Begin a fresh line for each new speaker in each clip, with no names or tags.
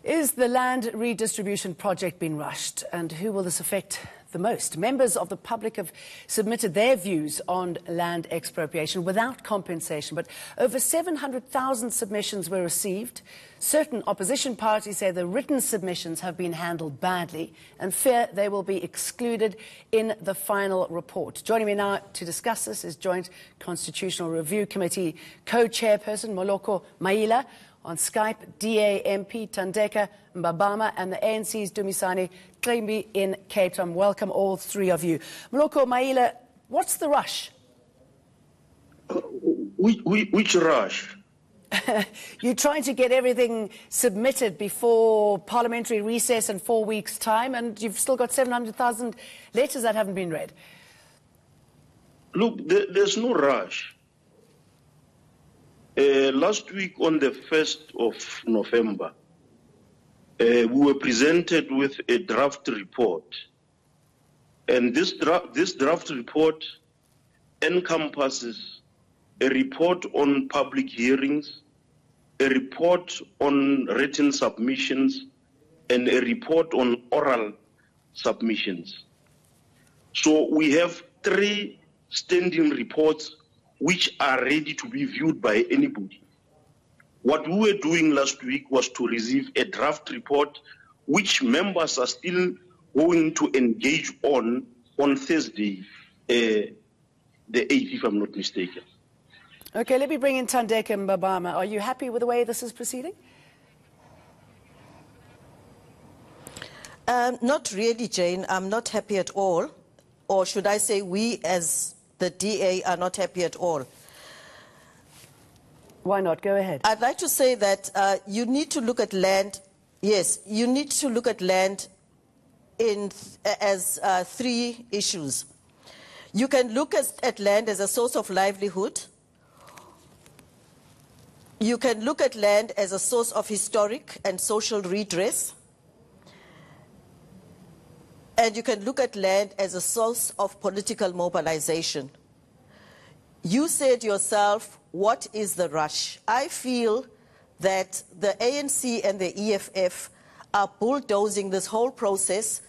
Is the land redistribution project being rushed, and who will this affect the most? Members of the public have submitted their views on land expropriation without compensation, but over 700,000 submissions were received. Certain opposition parties say the written submissions have been handled badly and fear they will be excluded in the final report. Joining me now to discuss this is Joint Constitutional Review Committee Co-Chairperson Moloko Maila. On Skype, DA MP Thandeka Mbabama and the ANC's Dumisani Ximbi in Cape Town. Welcome all three of you. Moloko, Maila, what's the rush?
Which rush?
You're trying to get everything submitted before parliamentary recess in 4 weeks' time, and you've still got 700,000 letters that haven't been read.
Look, there's no rush. Last week on the 1st of November, we were presented with a draft report. And this draft report encompasses a report on public hearings, a report on written submissions, and a report on oral submissions. So we have 3 standing reports which are ready to be viewed by anybody. What we were doing last week was to receive a draft report which members are still going to engage on Thursday, the 8th, if I'm not mistaken.
Okay, let me bring in Thandeka Mbabama. Are you happy with the way this is proceeding?
Not really, Jane. I'm not happy at all. Or should I say we as the DA are not happy at all.
Why not? Go ahead.
I'd like to say that you need to look at land. Yes, you need to look at land as 3 issues. You can look at land as a source of livelihood. You can look at land as a source of historic and social redress. And you can look at land as a source of political mobilization. You said yourself, what is the rush? I feel that the ANC and the EFF are bulldozing this whole process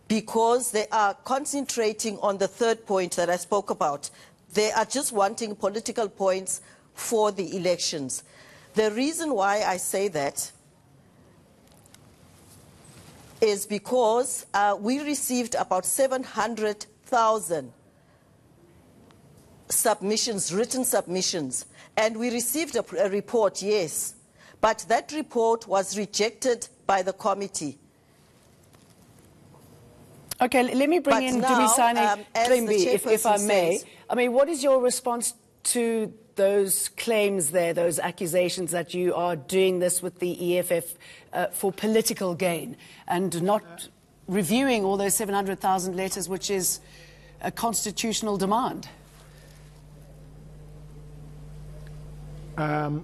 because they are concentrating on the 3rd point that I spoke about. They are just wanting political points for the elections. The reason why I say that is because we received about 700,000 submissions, written submissions, and we received a report, yes, but that report was rejected by the committee.
Okay, let me bring in Dumisani Ximbi, if I may. I mean, what is your response to those claims there, those accusations that you are doing this with the EFF for political gain and not reviewing all those 700,000 letters, which is a constitutional demand?
I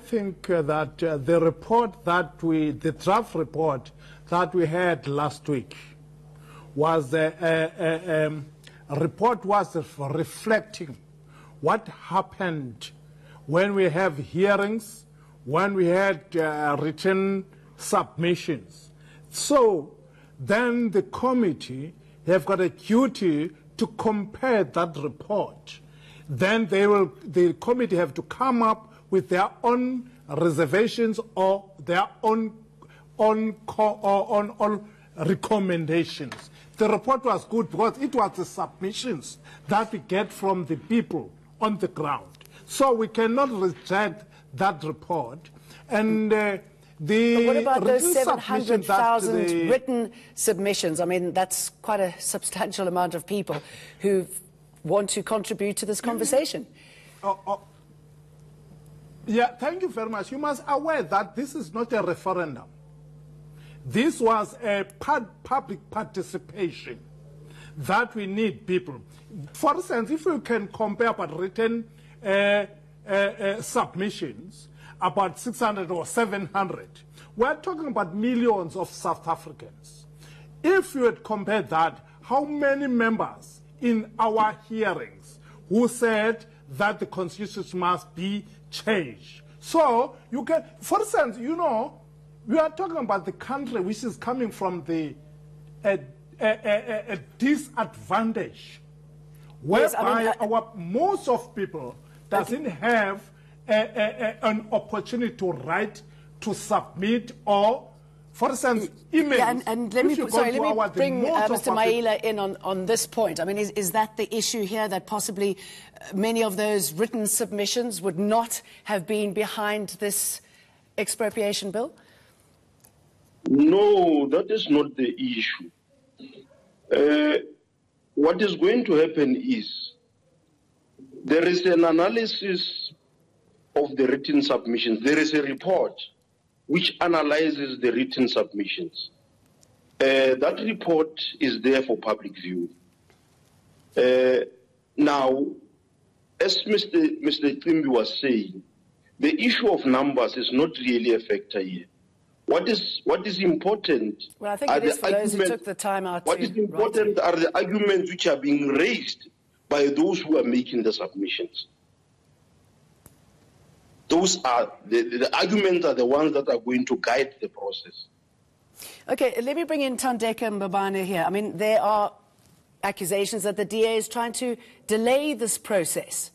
think that the report that the draft report that we had last week was a report was reflecting what happened when we have hearings, when we had written submissions. So then the committee have got a duty to compare that report. Then the committee have to come up with their own reservations or their own recommendations. The report was good because it was the submissions that we get from the people on the ground. So we cannot reject that report. And
but what about those 700,000 written submissions? I mean, that's quite a substantial amount of people who want to contribute to this conversation.
Yeah, thank you very much. You must be aware that this is not a referendum. This was a public participation that we need people. For instance, if you can compare about written submissions, about 600 or 700, we're talking about millions of South Africans. If you had compared that, how many members in our hearings who said that the constitution must be changed So you can, for instance, you know, we are talking about the country which is coming from the a disadvantage, whereby
Yes, I mean,
most of people doesn't have an opportunity to write, to submit, or, for instance, emails.
Yeah, and let me bring Mr. Maila in on this point. I mean, is that the issue here, that possibly many of those written submissions would not have been behind this expropriation bill?
No, that is not the issue. What is going to happen is there is an analysis of the written submissions. There is a report which analyzes the written submissions. That report is there for public view. Now, as Mr. Ximbi was saying, the issue of numbers is not really a factor here. What is important?
Well, I think it is for those who took the time out.
What is important are the arguments which are being raised by those who are making the submissions. Those are the arguments are the ones that are going to guide the process.
Okay, let me bring in Thandeka Mbabama here. I mean, there are accusations that the DA is trying to delay this process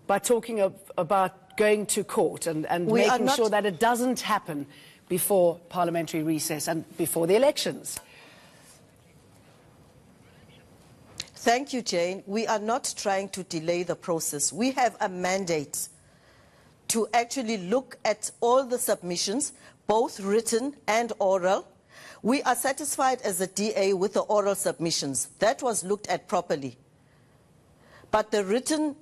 by talking about going to court and making sure that it doesn't happen before parliamentary recess and before the elections.
Thank you, Jane. We are not trying to delay the process. We have a mandate to actually look at all the submissions, both written and oral. We are satisfied as a DA with the oral submissions. That was looked at properly. But the written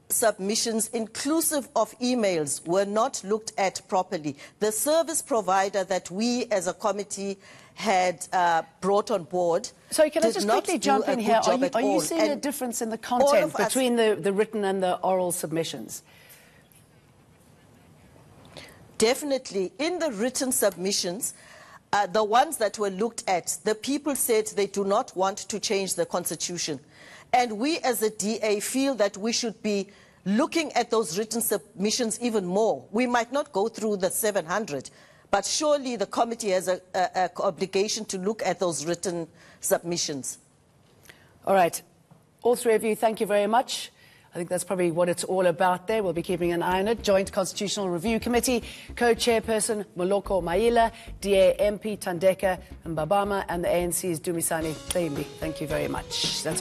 submissions, inclusive of emails, were not looked at properly. The service provider that we as a committee had brought on board.
So can I just quickly jump in here? Are you seeing a difference in the content between the written and the oral submissions?
Definitely. In the written submissions, the ones that were looked at, the people said they do not want to change the constitution. And we as a DA feel that we should be looking at those written submissions even more. We might not go through the 700, but surely the committee has an obligation to look at those written submissions.
All right. All three of you, thank you very much. I think that's probably what it's all about there. We'll be keeping an eye on it. Joint Constitutional Review Committee, Co-Chairperson Moloko Maila, DA MP Thandeka Mbabama, and the ANC's Dumisani. Ximbi. Thank you very much. That's